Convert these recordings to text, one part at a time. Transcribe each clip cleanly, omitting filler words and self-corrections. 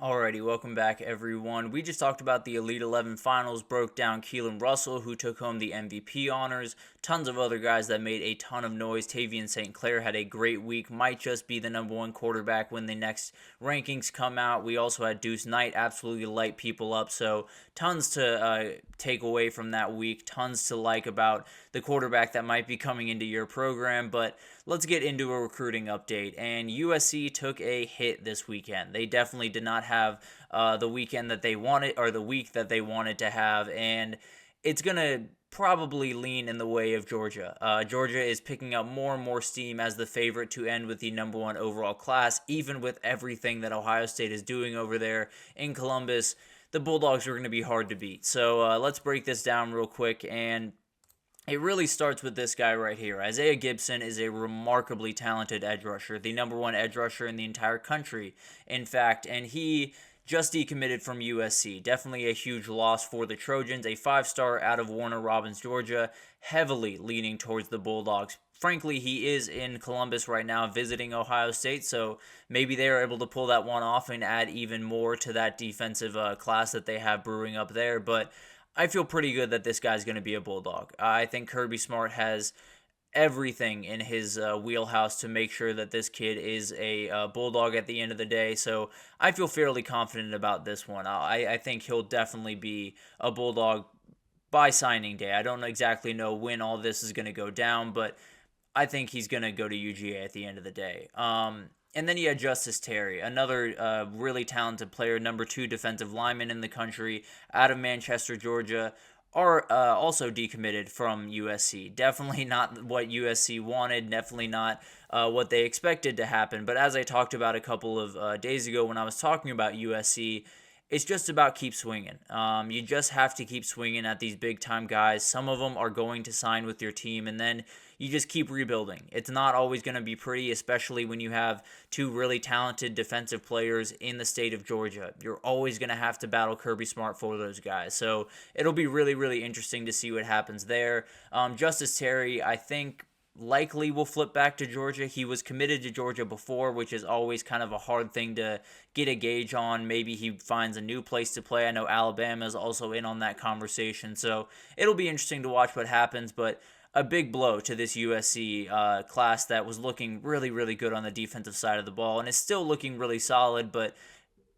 Alrighty, welcome back everyone. We just talked about the Elite 11 finals, broke down Keelan Russell, who took home the MVP honors, tons of other guys that made a ton of noise. Tavian St. Clair had a great week, might just be the number one quarterback when the next rankings come out. We also had Deuce Knight absolutely light people up, so tons to take away from that week, tons to like about the quarterback that might be coming into your program, but let's get into a recruiting update. And USC took a hit this weekend. They definitely did not have the weekend that they wanted, or the week that they wanted to have, and it's going to probably lean in the way of Georgia. Georgia is picking up more and more steam as the favorite to end with the number one overall class, even with everything that Ohio State is doing over there in Columbus. The Bulldogs are going to be hard to beat. So let's break this down real quick, and it really starts with this guy right here. Isaiah Gibson is a remarkably talented edge rusher, the number one edge rusher in the entire country, in fact, and he just decommitted from USC. Definitely a huge loss for the Trojans. A five-star out of Warner Robins, Georgia, heavily leaning towards the Bulldogs. Frankly, he is in Columbus right now visiting Ohio State, so maybe they are able to pull that one off and add even more to that defensive class that they have brewing up there. But I feel pretty good that this guy's going to be a Bulldog. I think Kirby Smart has everything in his wheelhouse to make sure that this kid is a Bulldog at the end of the day. So I feel fairly confident about this one. I think he'll definitely be a Bulldog by signing day. I don't exactly know when all this is going to go down, but I think he's going to go to UGA at the end of the day. And then you had Justice Terry, another really talented player, number two defensive lineman in the country, out of Manchester, Georgia, are also decommitted from USC. Definitely not what USC wanted, definitely not what they expected to happen. But as I talked about a couple of days ago when I was talking about USC, it's just about keep swinging. You just have to keep swinging at these big time guys. Some of them are going to sign with your team, and then you just keep rebuilding. It's not always going to be pretty, especially when you have two really talented defensive players in the state of Georgia. You're always going to have to battle Kirby Smart for those guys. So it'll be really, really interesting to see what happens there. Justice Terry, I think, likely will flip back to Georgia. He was committed to Georgia before, which is always kind of a hard thing to get a gauge on. Maybe he finds a new place to play. I know Alabama is also in on that conversation, so it'll be interesting to watch what happens, but a big blow to this USC class that was looking really, really good on the defensive side of the ball and is still looking really solid, but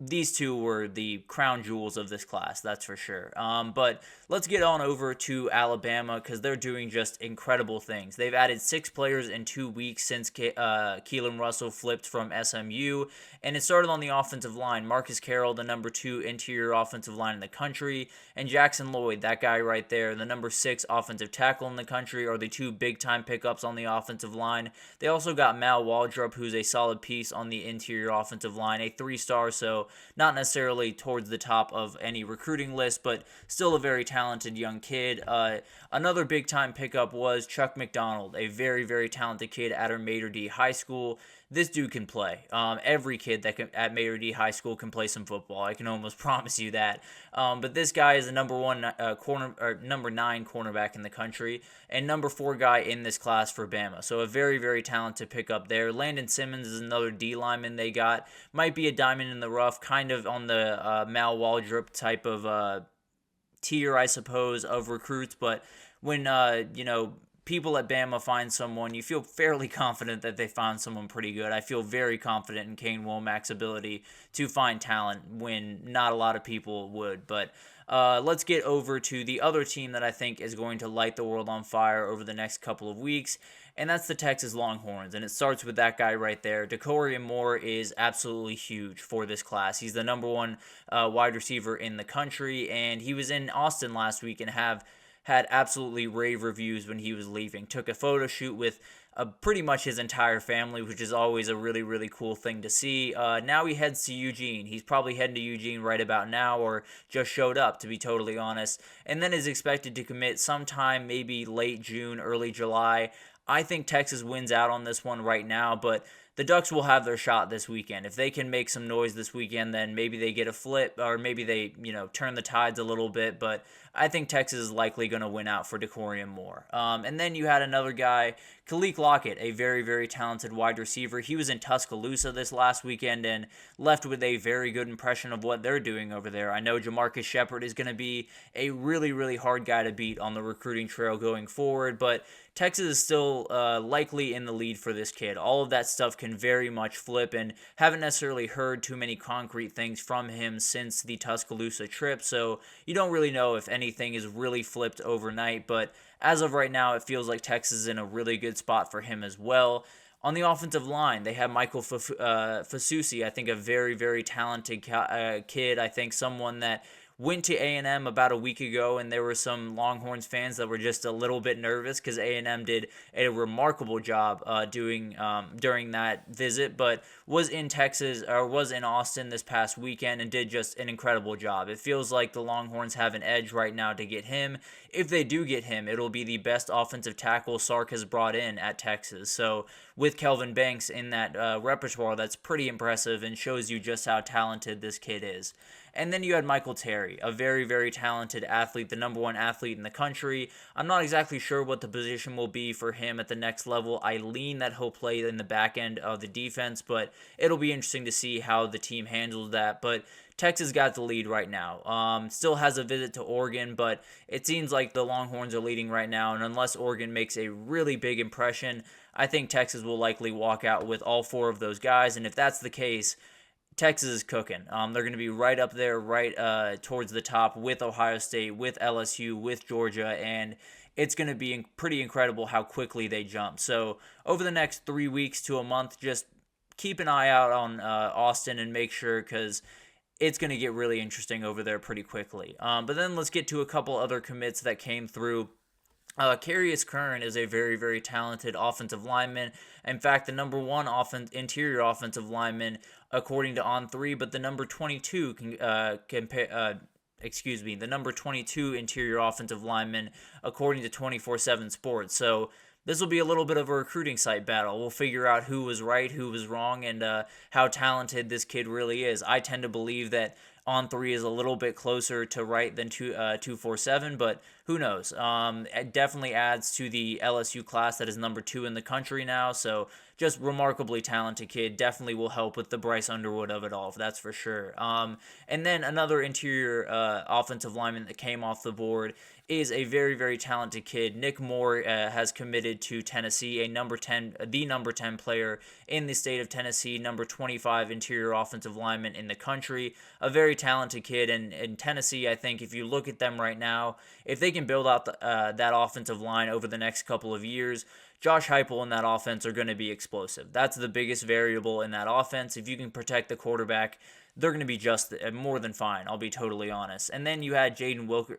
these two were the crown jewels of this class, that's for sure. But let's get on over to Alabama because they're doing just incredible things. They've added 6 players in 2 weeks since Keelan Russell flipped from SMU, and it started on the offensive line. Marcus Carroll, the number 2 interior offensive line in the country, and Jackson Lloyd, that guy right there, the number 6 offensive tackle in the country, are the 2 big-time pickups on the offensive line. They also got Mal Waldrop, who's a solid piece on the interior offensive line, a 3-star, so not necessarily towards the top of any recruiting list, but still a very talented young kid. Another big-time pickup was Chuck McDonald, a very, very talented kid at Mater D High School. This dude can play. Every kid at Mater D High School can play some football. I can almost promise you that. But this guy is the number 9 cornerback in the country and number 4 guy in this class for Bama. So a very, very talented pickup there. Landon Simmons is another D lineman they got. Might be a diamond in the rough, kind of on the Mal Waldrop type of tier, I suppose, of recruits. But when people at Bama find someone, you feel fairly confident that they found someone pretty good. I feel very confident in Kane Womack's ability to find talent when not a lot of people would. But let's get over to the other team that I think is going to light the world on fire over the next couple of weeks, and that's the Texas Longhorns. And it starts with that guy right there. DeCorian Moore is absolutely huge for this class. He's the number 1 wide receiver in the country, and he was in Austin last week and had absolutely rave reviews when he was leaving. Took a photo shoot with pretty much his entire family, which is always a really, really cool thing to see. Now he heads to Eugene. He's probably heading to Eugene right about now, or just showed up, to be totally honest, and then is expected to commit sometime maybe late June, early July. I think Texas wins out on this one right now, but the Ducks will have their shot this weekend. If they can make some noise this weekend, then maybe they get a flip, or maybe they, turn the tides a little bit. But I think Texas is likely going to win out for DeCorian Moore. And then you had another guy Kik Lockett, a very, very talented wide receiver. He was in Tuscaloosa this last weekend and left with a very good impression of what they're doing over there. I know Jamarcus Shepard is going to be a really, really hard guy to beat on the recruiting trail going forward, but Texas is still likely in the lead for this kid. All of that stuff can very much flip, and haven't necessarily heard too many concrete things from him since the Tuscaloosa trip, so you don't really know if anything is really flipped overnight, but as of right now, it feels like Texas is in a really good spot for him as well. On the offensive line, they have Michael Fusi, I think a very, very talented kid. I think someone that went to A&M about a week ago, and there were some Longhorns fans that were just a little bit nervous because A&M did a remarkable job during that visit, but was in Texas or was in Austin this past weekend and did just an incredible job. It feels like the Longhorns have an edge right now to get him. If they do get him, it'll be the best offensive tackle Sark has brought in at Texas. So with Kelvin Banks in that repertoire, that's pretty impressive and shows you just how talented this kid is. And then you had Michael Terry, a very, very talented athlete, the number one athlete in the country. I'm not exactly sure what the position will be for him at the next level. I lean that he'll play in the back end of the defense, but it'll be interesting to see how the team handles that. But Texas got the lead right now. Still has a visit to Oregon, but it seems like the Longhorns are leading right now, and unless Oregon makes a really big impression, I think Texas will likely walk out with all four of those guys, and if that's the case, Texas is cooking. They're going to be right up there, right towards the top with Ohio State, with LSU, with Georgia, and it's going to be pretty incredible how quickly they jump. So over the next 3 weeks to a month, just keep an eye out on Austin and make sure, because it's going to get really interesting over there pretty quickly. But then let's get to a couple other commits that came through. Kerr is a very, very talented offensive lineman. In fact, the number one interior offensive lineman according to On3, but the number 22 the number 22 interior offensive lineman according to 24/7 Sports. So this will be a little bit of a recruiting site battle. We'll figure out who was right, who was wrong, and how talented this kid really is. I tend to believe that On3 is a little bit closer to right than 247, but who knows? It definitely adds to the LSU class that is number 2 in the country now, so just remarkably talented kid. Definitely will help with the Bryce Underwood of it all, that's for sure. And then another interior offensive lineman that came off the board is a very, very talented kid. Nick Moore has committed to Tennessee, the number 10 player in the state of Tennessee, number 25 interior offensive lineman in the country. A very talented kid, and in Tennessee, I think if you look at them right now, if they can build out that offensive line over the next couple of years, Josh Heupel and that offense are going to be explosive. That's the biggest variable in that offense. If you can protect the quarterback, they're going to be just more than fine, I'll be totally honest. And then you had Jaden Wilkerson.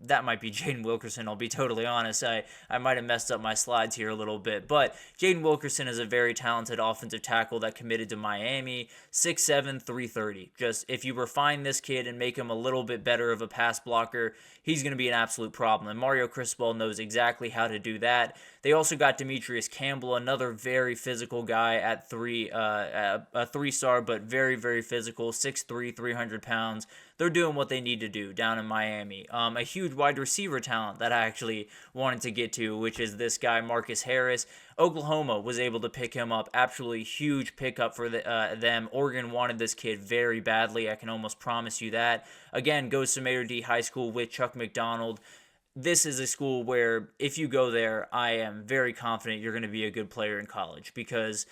That might be Jaden Wilkerson, I'll be totally honest. I might have messed up my slides here a little bit. But Jaden Wilkerson is a very talented offensive tackle that committed to Miami, 6'7", 330. Just if you refine this kid and make him a little bit better of a pass blocker, he's going to be an absolute problem. And Mario Cristobal knows exactly how to do that. They also got Demetrius Campbell, another very physical guy at a 3-star, but very, very physical, 6'3", 300 pounds. They're doing what they need to do down in Miami. A huge wide receiver talent that I actually wanted to get to, which is this guy, Marcus Harris. Oklahoma was able to pick him up. Absolutely huge pickup for them. Oregon wanted this kid very badly. I can almost promise you that. Again, goes to Mater D High School with Chuck McDonald. This is a school where if you go there, I am very confident you're going to be a good player in college, because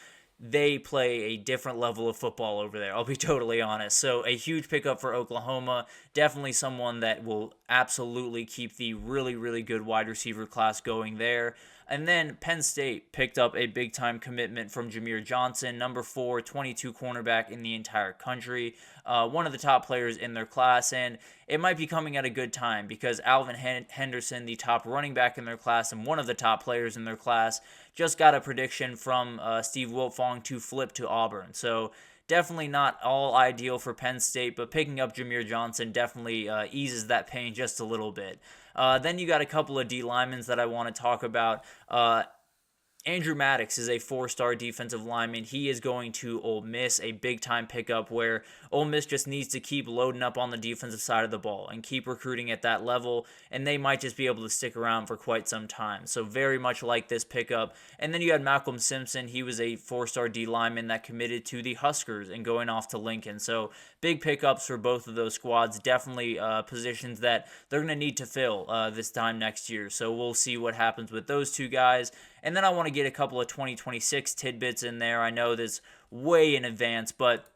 they play a different level of football over there, I'll be totally honest. So a huge pickup for Oklahoma. Definitely someone that will absolutely keep the really, really good wide receiver class going there. And then Penn State picked up a big-time commitment from Jameer Johnson, number 4, 22 cornerback in the entire country. One of the top players in their class, and it might be coming at a good time because Alvin Henderson, the top running back in their class and one of the top players in their class, just got a prediction from Steve Wiltfong to flip to Auburn. So definitely not all ideal for Penn State, but picking up Jameer Johnson definitely eases that pain just a little bit. Then you got a couple of D linemen that I want to talk about. Andrew Maddox is a four-star defensive lineman. He is going to Ole Miss, a big-time pickup where Ole Miss just needs to keep loading up on the defensive side of the ball and keep recruiting at that level, and they might just be able to stick around for quite some time. So very much like this pickup. And then you had Malcolm Simpson. He was a four-star D lineman that committed to the Huskers and going off to Lincoln. So big pickups for both of those squads. Definitely positions that they're going to need to fill this time next year. So we'll see what happens with those two guys. And then I want to get a couple of 2026 tidbits in there. I know this way in advance, but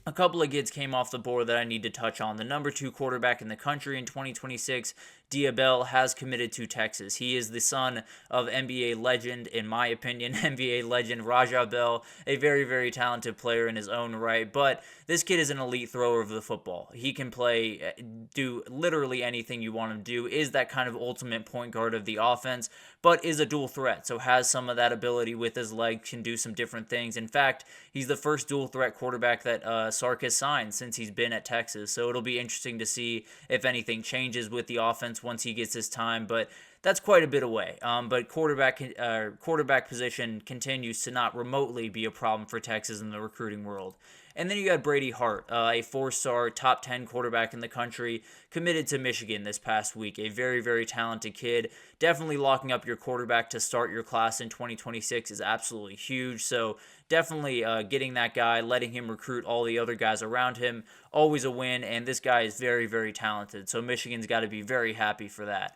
a couple of kids came off the board that I need to touch on. The number 2 quarterback in the country in 2026, Diabel Bell, has committed to Texas. He is the son of NBA legend, in my opinion, NBA legend Raja Bell, a very, very talented player in his own right. But this kid is an elite thrower of the football. He can play, do literally anything you want him to do, is that kind of ultimate point guard of the offense, but is a dual threat, so has some of that ability with his legs, can do some different things. In fact, he's the first dual threat quarterback that Sark has signed since he's been at Texas, so it'll be interesting to see if anything changes with the offense once he gets his time, but that's quite a bit away. But quarterback position continues to not remotely be a problem for Texas in the recruiting world. And then you got Brady Hart, a 4-star, top 10 quarterback in the country, committed to Michigan this past week. A very, very talented kid. Definitely locking up your quarterback to start your class in 2026 is absolutely huge. So definitely getting that guy, letting him recruit all the other guys around him, always a win. And this guy is very, very talented. So Michigan's got to be very happy for that.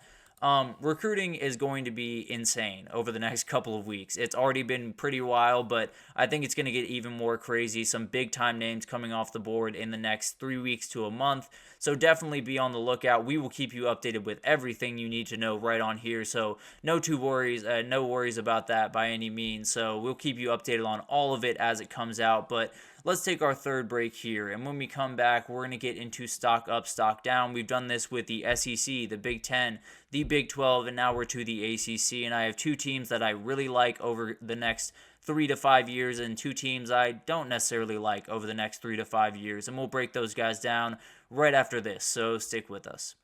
Recruiting is going to be insane over the next couple of weeks. It's already been pretty wild, but I think it's going to get even more crazy. Some big-time names coming off the board in the next 3 weeks to a month. So definitely be on the lookout. We will keep you updated with everything you need to know right on here. So no worries about that by any means. So we'll keep you updated on all of it as it comes out. But let's take our third break here. And when we come back, we're going to get into stock up, stock down. We've done this with the SEC, the Big Ten, the Big 12, and now we're to the ACC. And I have two teams that I really like over the next 3 to 5 years and two teams I don't necessarily like over the next 3 to 5 years. And we'll break those guys down right after this. So stick with us.